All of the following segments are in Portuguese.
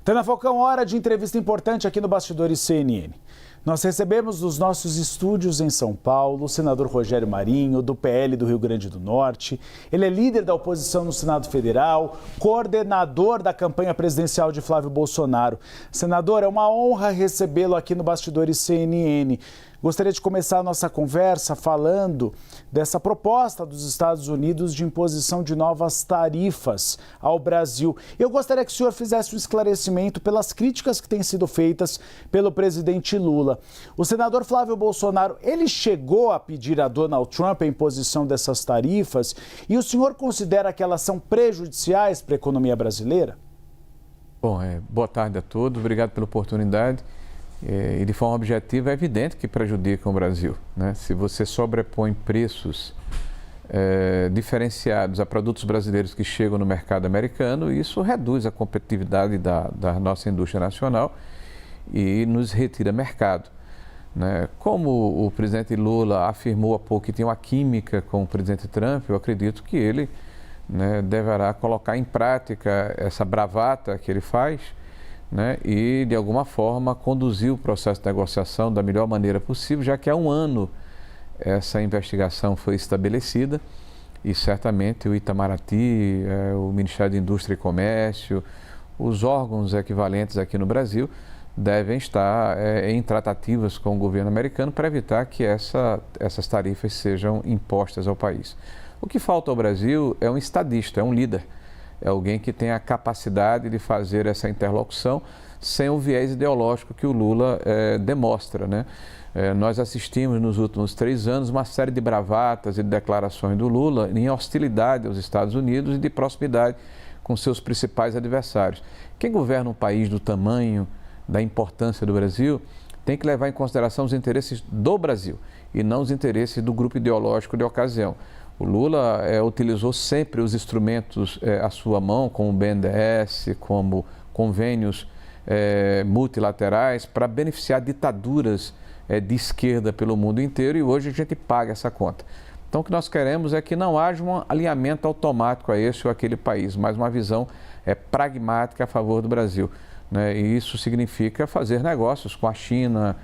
Tânia Falcão, hora de entrevista importante aqui no Bastidores CNN. Nós recebemos nos nossos estúdios em São Paulo o senador Rogério Marinho, do PL do Rio Grande do Norte. Ele é líder da oposição no Senado Federal, coordenador da campanha presidencial de Flávio Bolsonaro. Senador, é uma honra recebê-lo aqui no Bastidores CNN. Gostaria de começar a nossa conversa falando dessa proposta dos Estados Unidos de imposição de novas tarifas ao Brasil. Eu gostaria que o senhor fizesse um esclarecimento pelas críticas que têm sido feitas pelo presidente Lula. O senador Flávio Bolsonaro, ele chegou a pedir a Donald Trump a imposição dessas tarifas e o senhor considera que elas são prejudiciais para a economia brasileira? Bom, boa tarde a todos, obrigado pela oportunidade. E de forma objetiva é evidente que prejudicam o Brasil, né? Se você sobrepõe preços diferenciados a produtos brasileiros que chegam no mercado americano, isso reduz a competitividade da nossa indústria nacional e nos retira mercado, né? Como o presidente Lula afirmou há pouco que tem uma química com o presidente Trump, eu acredito que ele, né, deverá colocar em prática essa bravata que ele faz, né, e de alguma forma conduzir o processo de negociação da melhor maneira possível, já que há um ano essa investigação foi estabelecida e certamente o Itamaraty, o Ministério da Indústria e Comércio, os órgãos equivalentes aqui no Brasil devem estar em tratativas com o governo americano para evitar que essas tarifas sejam impostas ao país. O que falta ao Brasil é um estadista, é um líder. É alguém que tem a capacidade de fazer essa interlocução sem o viés ideológico que o Lula demonstra, né? Nós assistimos nos últimos 3 anos uma série de bravatas e de declarações do Lula em hostilidade aos Estados Unidos e de proximidade com seus principais adversários. Quem governa um país do tamanho, da importância do Brasil, tem que levar em consideração os interesses do Brasil e não os interesses do grupo ideológico de ocasião. O Lula utilizou sempre os instrumentos à sua mão, como o BNDES, como convênios multilaterais, para beneficiar ditaduras de esquerda pelo mundo inteiro, e hoje a gente paga essa conta. Então o que nós queremos é que não haja um alinhamento automático a esse ou aquele país, mas uma visão pragmática a favor do Brasil, né? E isso significa fazer negócios com a China,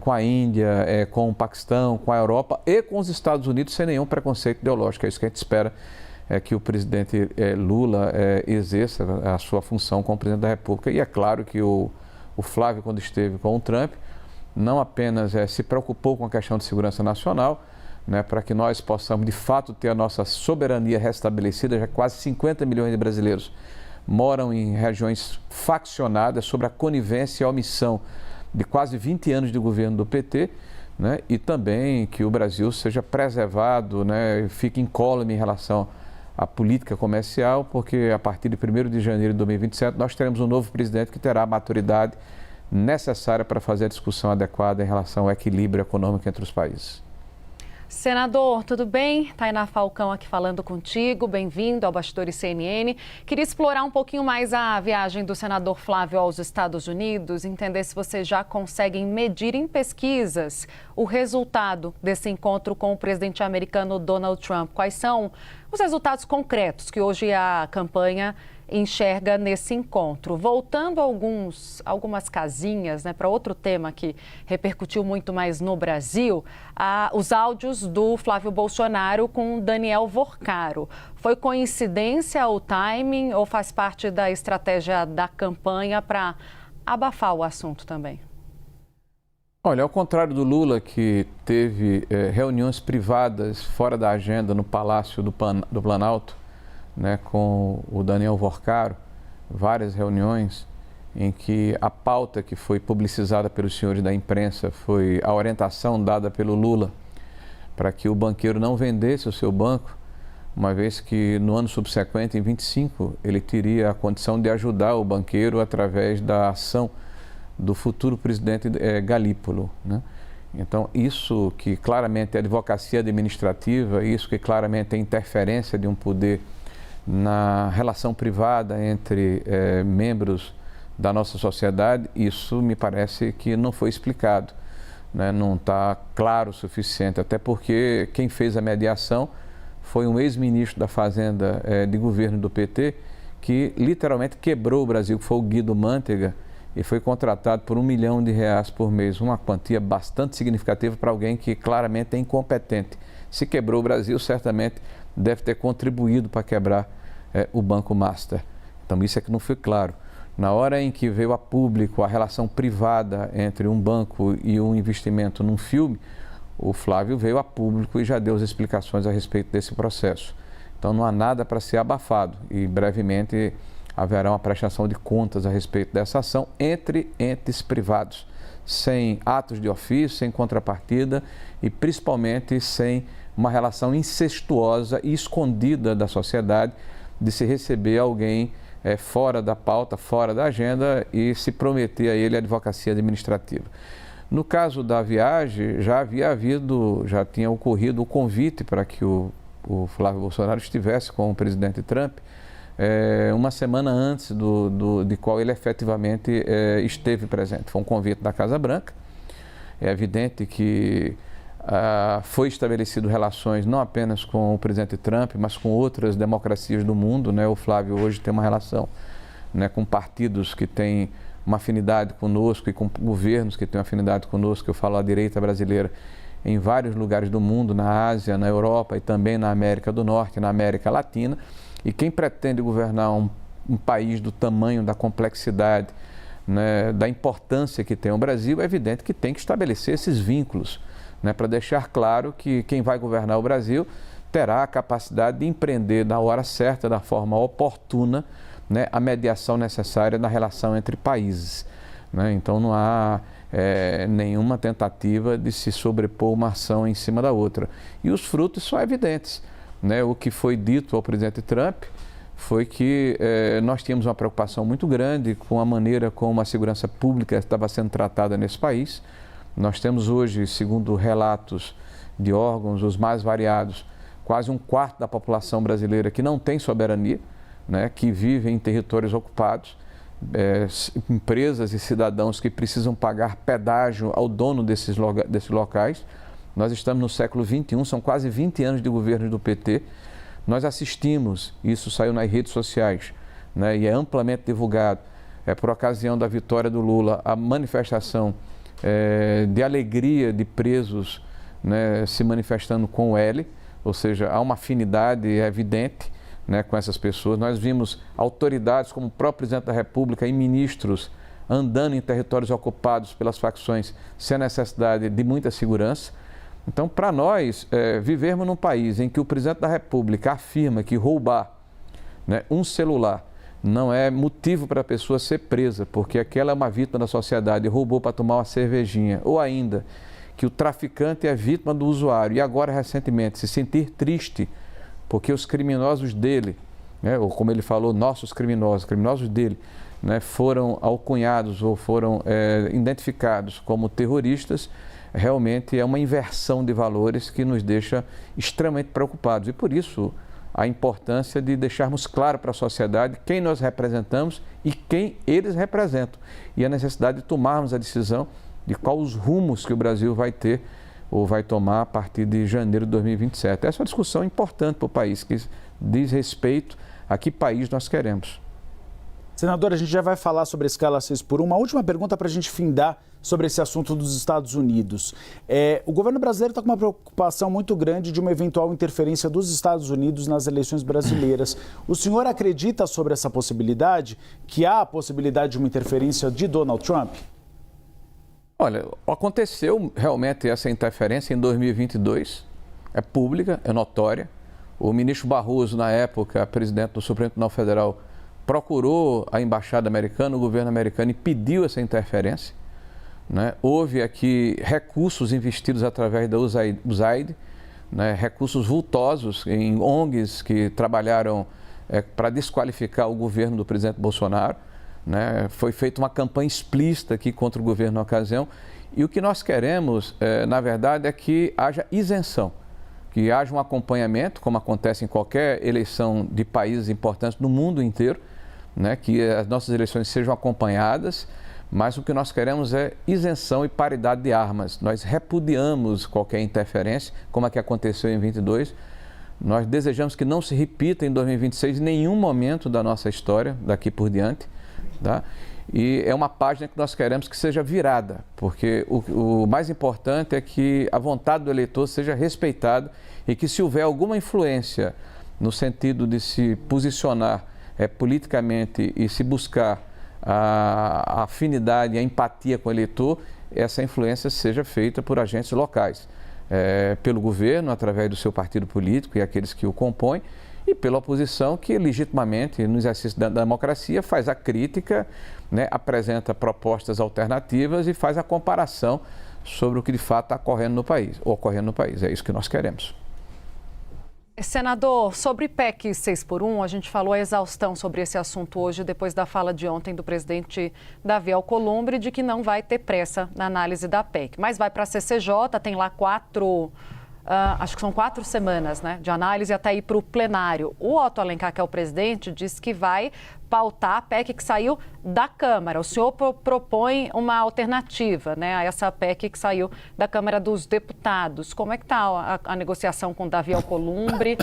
com a Índia, com o Paquistão, com a Europa e com os Estados Unidos sem nenhum preconceito ideológico. É isso que a gente espera, que o presidente Lula exerça a sua função como presidente da República. E é claro que o Flávio, quando esteve com o Trump, não apenas se preocupou com a questão de segurança nacional, né, para que nós possamos de fato ter a nossa soberania restabelecida. Já quase 50 milhões de brasileiros moram em regiões faccionadas sob a conivência e a omissão de quase 20 anos de governo do PT, né? E também que o Brasil seja preservado, né? Fique incólume em relação à política comercial, porque a partir de 1º de janeiro de 2027 nós teremos um novo presidente que terá a maturidade necessária para fazer a discussão adequada em relação ao equilíbrio econômico entre os países. Senador, tudo bem? Tainá Falcão aqui falando contigo, bem-vindo ao Bastidores CNN. Queria explorar um pouquinho mais a viagem do senador Flávio aos Estados Unidos, entender se vocês já conseguem medir em pesquisas o resultado desse encontro com o presidente americano Donald Trump. Quais são os resultados concretos que hoje a campanha enxerga nesse encontro? Voltando algumas casinhas, né, para outro tema que repercutiu muito mais no Brasil, os áudios do Flávio Bolsonaro com Daniel Worcaro. Foi coincidência o timing ou faz parte da estratégia da campanha para abafar o assunto também? Olha, ao contrário do Lula, que teve reuniões privadas fora da agenda no Palácio do Planalto, né, com o Daniel Worcaro, várias reuniões em que a pauta que foi publicizada pelos senhores da imprensa foi a orientação dada pelo Lula para que o banqueiro não vendesse o seu banco, uma vez que no ano subsequente, em 25, ele teria a condição de ajudar o banqueiro através da ação do futuro presidente Galípolo, né? Então, isso que claramente é advocacia administrativa, isso que claramente é interferência de um poder na relação privada entre membros da nossa sociedade, isso me parece que não foi explicado, né? Não está claro o suficiente, até porque quem fez a mediação foi um ex-ministro da Fazenda de governo do PT, que literalmente quebrou o Brasil, que foi o Guido Mantega, e foi contratado por R$1 milhão por mês, uma quantia bastante significativa para alguém que claramente é incompetente. Se quebrou o Brasil, certamente deve ter contribuído para quebrar o Banco Master. Então isso é que não foi claro. Na hora em que veio a público a relação privada entre um banco e um investimento num filme, o Flávio veio a público e já deu as explicações a respeito desse processo. Então não há nada para ser abafado e brevemente haverá uma prestação de contas a respeito dessa ação entre entes privados, sem atos de ofício, sem contrapartida e principalmente sem uma relação incestuosa e escondida da sociedade de se receber alguém fora da pauta, fora da agenda e se prometer a ele a advocacia administrativa. No caso da viagem, já tinha ocorrido o convite para que o Flávio Bolsonaro estivesse com o presidente Trump uma semana antes de qual ele efetivamente esteve presente. Foi um convite da Casa Branca. É evidente que foi estabelecido relações não apenas com o presidente Trump, mas com outras democracias do mundo, né? O Flávio hoje tem uma relação, né, com partidos que têm uma afinidade conosco e com governos que têm uma afinidade conosco. Eu falo a direita brasileira em vários lugares do mundo, na Ásia, na Europa e também na América do Norte, na América Latina. E quem pretende governar um país do tamanho, da complexidade, né, da importância que tem o Brasil, é evidente que tem que estabelecer esses vínculos, né, para deixar claro que quem vai governar o Brasil terá a capacidade de empreender na hora certa, da forma oportuna, né, a mediação necessária na relação entre países, né? Então não há nenhuma tentativa de se sobrepor uma ação em cima da outra. E os frutos são evidentes, né? O que foi dito ao presidente Trump foi que nós tínhamos uma preocupação muito grande com a maneira como a segurança pública estava sendo tratada nesse país. Nós temos hoje, segundo relatos de órgãos os mais variados, quase 1/4 da população brasileira que não tem soberania, né, que vive em territórios ocupados, empresas e cidadãos que precisam pagar pedágio ao dono desses locais. Nós estamos no século XXI, são quase 20 anos de governo do PT. Nós assistimos, isso saiu nas redes sociais, né, e é amplamente divulgado, por ocasião da vitória do Lula, a manifestação de alegria de presos, né, se manifestando com o L, ou seja, há uma afinidade evidente, né, com essas pessoas. Nós vimos autoridades como o próprio presidente da República e ministros andando em territórios ocupados pelas facções sem a necessidade de muita segurança. Então, para nós, vivermos num país em que o presidente da República afirma que roubar, né, um celular não é motivo para a pessoa ser presa, porque aquela é uma vítima da sociedade e roubou para tomar uma cervejinha, ou ainda que o traficante é vítima do usuário e agora, recentemente, se sentir triste porque os criminosos dele, né, ou como ele falou, nossos criminosos dele, né, foram alcunhados ou foram identificados como terroristas, realmente é uma inversão de valores que nos deixa extremamente preocupados. E por isso a importância de deixarmos claro para a sociedade quem nós representamos e quem eles representam. E a necessidade de tomarmos a decisão de quais os rumos que o Brasil vai ter ou vai tomar a partir de janeiro de 2027. Essa é uma discussão importante para o país, que diz respeito a que país nós queremos. Senador, a gente já vai falar sobre a escala 6x1. Uma última pergunta para a gente findar sobre esse assunto dos Estados Unidos. O governo brasileiro está com uma preocupação muito grande de uma eventual interferência dos Estados Unidos nas eleições brasileiras. O senhor acredita sobre essa possibilidade, que há a possibilidade de uma interferência de Donald Trump? Olha, aconteceu realmente essa interferência em 2022, é pública, é notória. O ministro Barroso, na época, presidente do Supremo Tribunal Federal, procurou a embaixada americana, o governo americano, e pediu essa interferência, né? Houve aqui recursos investidos através da USAID, né? Recursos vultosos em ONGs que trabalharam para desqualificar o governo do presidente Bolsonaro, né? Foi feita uma campanha explícita aqui contra o governo na ocasião. E o que nós queremos, na verdade, é que haja isenção, que haja um acompanhamento, como acontece em qualquer eleição de países importantes no mundo inteiro, né? Que as nossas eleições sejam acompanhadas, mas o que nós queremos é isenção e paridade de armas. Nós repudiamos qualquer interferência, como a que aconteceu em 22, Nós desejamos que não se repita em 2026 em nenhum momento da nossa história, daqui por diante, tá? E é uma página que nós queremos que seja virada, porque o mais importante é que a vontade do eleitor seja respeitada e que, se houver alguma influência no sentido de se posicionar politicamente e se buscar a afinidade e a empatia com o eleitor, essa influência seja feita por agentes locais, pelo governo, através do seu partido político e aqueles que o compõem, e pela oposição, que legitimamente, no exercício da democracia, faz a crítica, né, apresenta propostas alternativas e faz a comparação sobre o que de fato está ocorrendo no país. É isso que nós queremos. Senador, sobre PEC 6x1, a gente falou a exaustão sobre esse assunto hoje, depois da fala de ontem do presidente Davi Alcolumbre, de que não vai ter pressa na análise da PEC. Mas vai para a CCJ, tem lá acho que são 4 semanas, né, de análise até ir para o plenário. O Otto Alencar, que é o presidente, disse que vai pautar a PEC que saiu da Câmara. O senhor propõe uma alternativa, né, a essa PEC que saiu da Câmara dos Deputados. Como é que está a negociação com Davi Alcolumbre?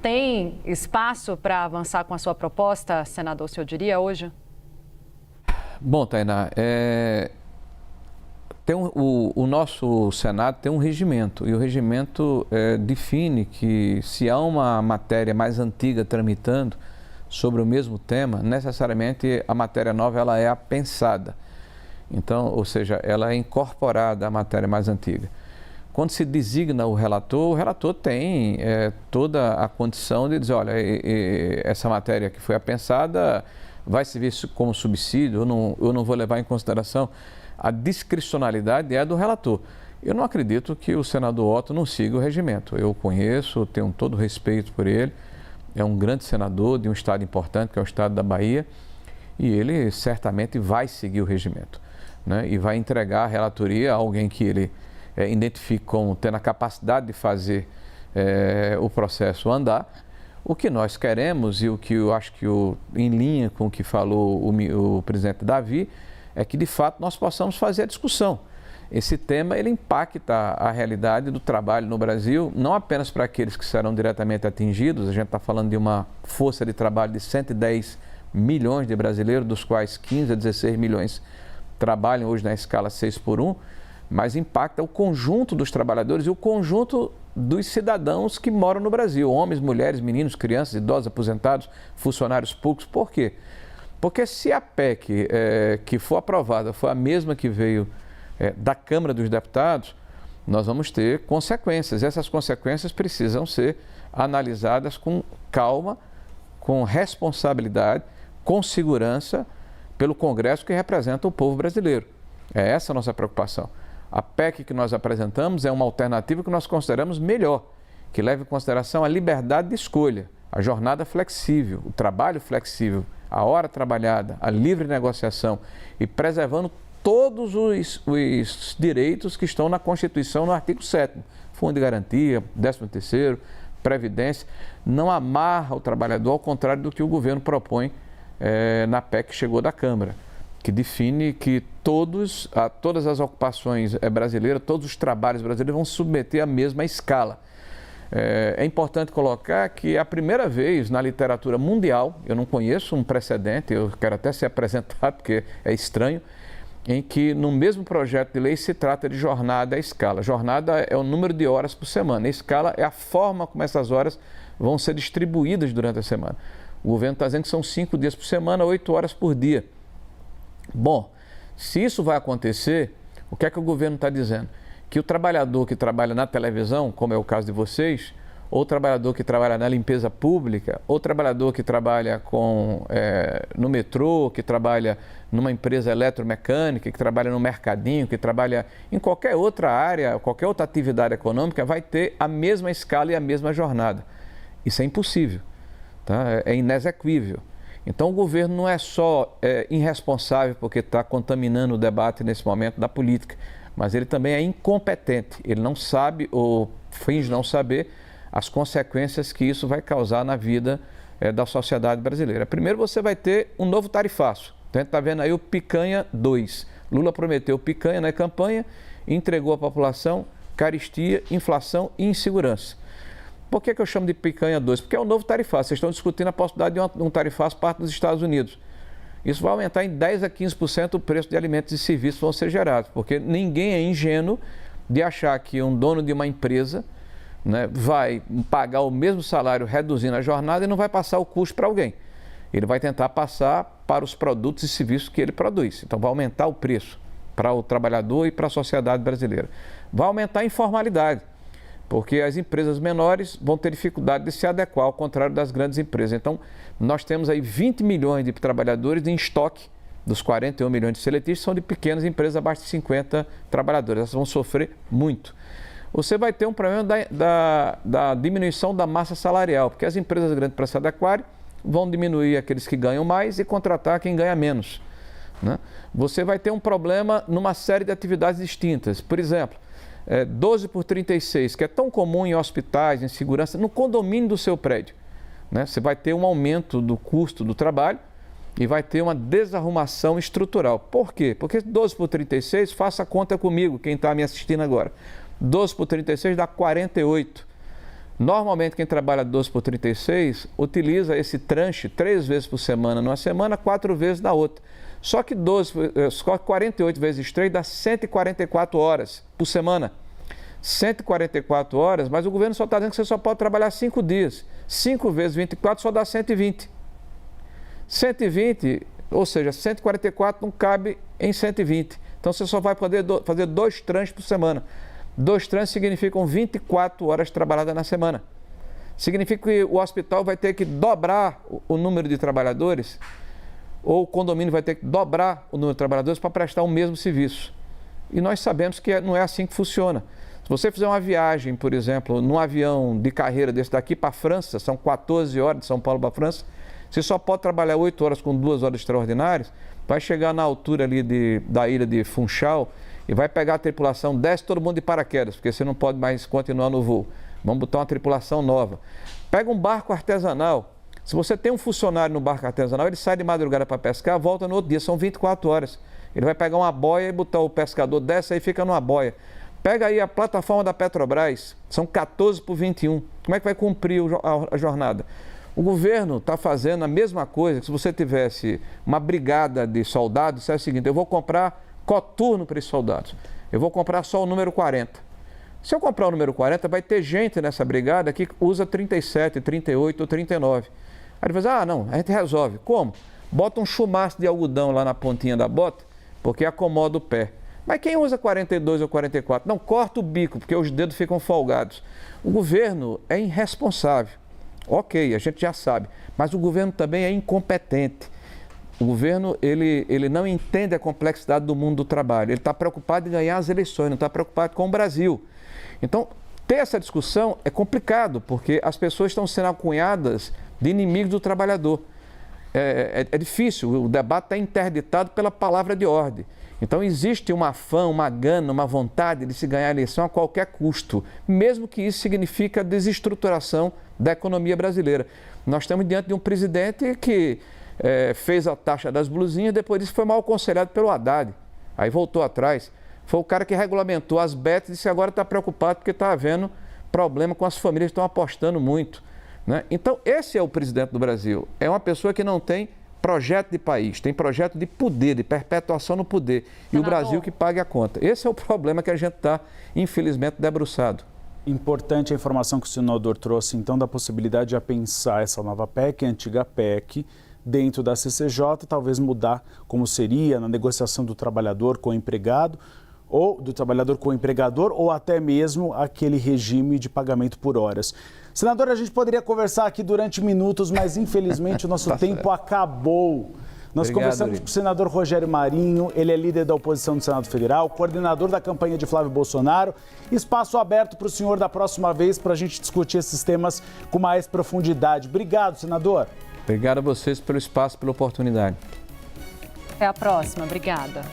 Tem espaço para avançar com a sua proposta, senador, o senhor diria hoje? Bom, Tainá, o nosso Senado tem um regimento, e o regimento define que, se há uma matéria mais antiga tramitando sobre o mesmo tema, necessariamente a matéria nova ela é apensada. Então, ou seja, ela é incorporada à matéria mais antiga. Quando se designa o relator tem toda a condição de dizer, olha, essa matéria que foi apensada vai servir como subsídio, eu não vou levar em consideração. A discricionalidade é do relator. Eu não acredito que o senador Otto não siga o regimento. Eu conheço, tenho todo o respeito por ele. É um grande senador de um estado importante, que é o estado da Bahia, e ele certamente vai seguir o regimento, né? E vai entregar a relatoria a alguém que ele identifique como tendo a capacidade de fazer o processo andar. O que nós queremos, e o que eu acho que em linha com o que falou o presidente Davi, é que de fato nós possamos fazer a discussão. Esse tema ele impacta a realidade do trabalho no Brasil, não apenas para aqueles que serão diretamente atingidos. A gente está falando de uma força de trabalho de 110 milhões de brasileiros, dos quais 15 a 16 milhões trabalham hoje na escala 6x1, mas impacta o conjunto dos trabalhadores e o conjunto dos cidadãos que moram no Brasil, homens, mulheres, meninos, crianças, idosos, aposentados, funcionários públicos. Por quê? Porque se a PEC que for aprovada for a mesma que veio da Câmara dos Deputados, nós vamos ter consequências. Essas consequências precisam ser analisadas com calma, com responsabilidade, com segurança, pelo Congresso que representa o povo brasileiro. É essa a nossa preocupação. A PEC que nós apresentamos é uma alternativa que nós consideramos melhor, que leva em consideração a liberdade de escolha, a jornada flexível, o trabalho flexível, a hora trabalhada, a livre negociação e preservando todos os direitos que estão na Constituição, no artigo 7º. Fundo de garantia, 13º, Previdência, não amarra o trabalhador, ao contrário do que o governo propõe na PEC que chegou da Câmara, que define que todas as ocupações brasileiras, todos os trabalhos brasileiros vão se submeter à mesma escala. É importante colocar que é a primeira vez na literatura mundial, eu não conheço um precedente, eu quero até ser apresentado porque é estranho, em que no mesmo projeto de lei se trata de jornada à escala. Jornada é o número de horas por semana, a escala é a forma como essas horas vão ser distribuídas durante a semana. O governo está dizendo que são 5 dias por semana, 8 horas por dia. Bom, se isso vai acontecer, o que é que o governo está dizendo? Que o trabalhador que trabalha na televisão, como é o caso de vocês, ou o trabalhador que trabalha na limpeza pública, ou o trabalhador que trabalha no metrô, que trabalha numa empresa eletromecânica, que trabalha no mercadinho, que trabalha em qualquer outra área, qualquer outra atividade econômica, vai ter a mesma escala e a mesma jornada. Isso é impossível, tá? É inexequível. Então o governo não é só irresponsável porque está contaminando o debate nesse momento da política, mas ele também é incompetente. Ele não sabe ou finge não saber as consequências que isso vai causar na vida da sociedade brasileira. Primeiro você vai ter um novo tarifaço. Então, a gente está vendo aí o Picanha 2. Lula prometeu picanha na campanha e entregou à população carestia, inflação e insegurança. Por que eu chamo de picanha doce? Porque é o novo tarifaço. Vocês estão discutindo a possibilidade de um tarifaço parte dos Estados Unidos. Isso vai aumentar em 10% a 15% o preço de alimentos e serviços que vão ser gerados, porque ninguém é ingênuo de achar que um dono de uma empresa, né, vai pagar o mesmo salário reduzindo a jornada e não vai passar o custo para alguém. Ele vai tentar passar para os produtos e serviços que ele produz. Então vai aumentar o preço para o trabalhador e para a sociedade brasileira. Vai aumentar a informalidade, porque as empresas menores vão ter dificuldade de se adequar, ao contrário das grandes empresas. Então, nós temos aí 20 milhões de trabalhadores em estoque, dos 41 milhões de seletistas, são de pequenas empresas abaixo de 50 trabalhadores. Elas vão sofrer muito. Você vai ter um problema da diminuição da massa salarial, porque as empresas grandes, para se adequarem, vão diminuir aqueles que ganham mais e contratar quem ganha menos, né? Você vai ter um problema numa série de atividades distintas. Por exemplo, 12 por 36, que é tão comum em hospitais, em segurança, no condomínio do seu prédio, né? Você vai ter um aumento do custo do trabalho e vai ter uma desarrumação estrutural. Por quê? Porque 12 por 36, faça a conta comigo, quem está me assistindo agora. 12 por 36 dá 48. Normalmente, quem trabalha 12 por 36 utiliza esse tranche 3 vezes por semana numa semana, 4 vezes na outra. Só que 48 vezes 3 dá 144 horas por semana. 144 horas, mas o governo só está dizendo que você só pode trabalhar 5 dias. 5 vezes 24 só dá 120. 120, ou seja, 144 não cabe em 120. Então você só vai poder fazer 2 tranches por semana. 2 tranches significam 24 horas trabalhadas na semana. Significa que o hospital vai ter que dobrar o número de trabalhadores, ou o condomínio vai ter que dobrar o número de trabalhadores para prestar o mesmo serviço. E nós sabemos que não é assim que funciona. Se você fizer uma viagem, por exemplo, num avião de carreira desse daqui para a França, são 14 horas de São Paulo para a França, você só pode trabalhar 8 horas com 2 horas extraordinárias, vai chegar na altura ali da ilha de Funchal e vai pegar a tripulação, desce todo mundo de paraquedas, porque você não pode mais continuar no voo. Vamos botar uma tripulação nova. Pega um barco artesanal. Se você tem um funcionário no barco artesanal, ele sai de madrugada para pescar, volta no outro dia, são 24 horas. Ele vai pegar uma boia e botar o pescador, desce aí e fica numa boia. Pega aí a plataforma da Petrobras, são 14 por 21. Como é que vai cumprir a jornada? O governo está fazendo a mesma coisa que se você tivesse uma brigada de soldados, é o seguinte, eu vou comprar coturno para esses soldados, eu vou comprar só o número 40. Se eu comprar o número 40, vai ter gente nessa brigada que usa 37, 38 ou 39. Aí ele vai dizer, não, a gente resolve. Como? Bota um chumaço de algodão lá na pontinha da bota, porque acomoda o pé. Mas quem usa 42 ou 44? Não, corta o bico, porque os dedos ficam folgados. O governo é irresponsável. Ok, a gente já sabe, mas o governo também é incompetente. O governo, ele não entende a complexidade do mundo do trabalho. Ele está preocupado em ganhar as eleições, não está preocupado com o Brasil. Então, ter essa discussão é complicado, porque as pessoas estão sendo acunhadas de inimigos do trabalhador. É difícil, o debate está interditado pela palavra de ordem. Então, existe uma afã, uma gana, uma vontade de se ganhar a eleição a qualquer custo, mesmo que isso signifique a desestruturação da economia brasileira. Nós estamos diante de um presidente que fez a taxa das blusinhas, depois disso foi mal aconselhado pelo Haddad, aí voltou atrás. Foi o cara que regulamentou as bets e disse que agora está preocupado porque está havendo problema com as famílias que estão apostando muito, né? Então, esse é o presidente do Brasil. É uma pessoa que não tem projeto de país, tem projeto de poder, de perpetuação no poder. E o Brasil que pague a conta. Esse é o problema que a gente está, infelizmente, debruçado. Importante a informação que o senador trouxe, então, da possibilidade de pensar essa nova PEC, a antiga PEC, dentro da CCJ, talvez mudar como seria na negociação do trabalhador com o empregado, ou do trabalhador com o empregador, ou até mesmo aquele regime de pagamento por horas. Senador, a gente poderia conversar aqui durante minutos, mas infelizmente o nosso tempo acabou. Nós conversamos com o senador Rogério Marinho, ele é líder da oposição do Senado Federal, coordenador da campanha de Flávio Bolsonaro. Espaço aberto para o senhor da próxima vez para a gente discutir esses temas com mais profundidade. Obrigado, senador. Obrigado a vocês pelo espaço, pela oportunidade. Até a próxima. Obrigada.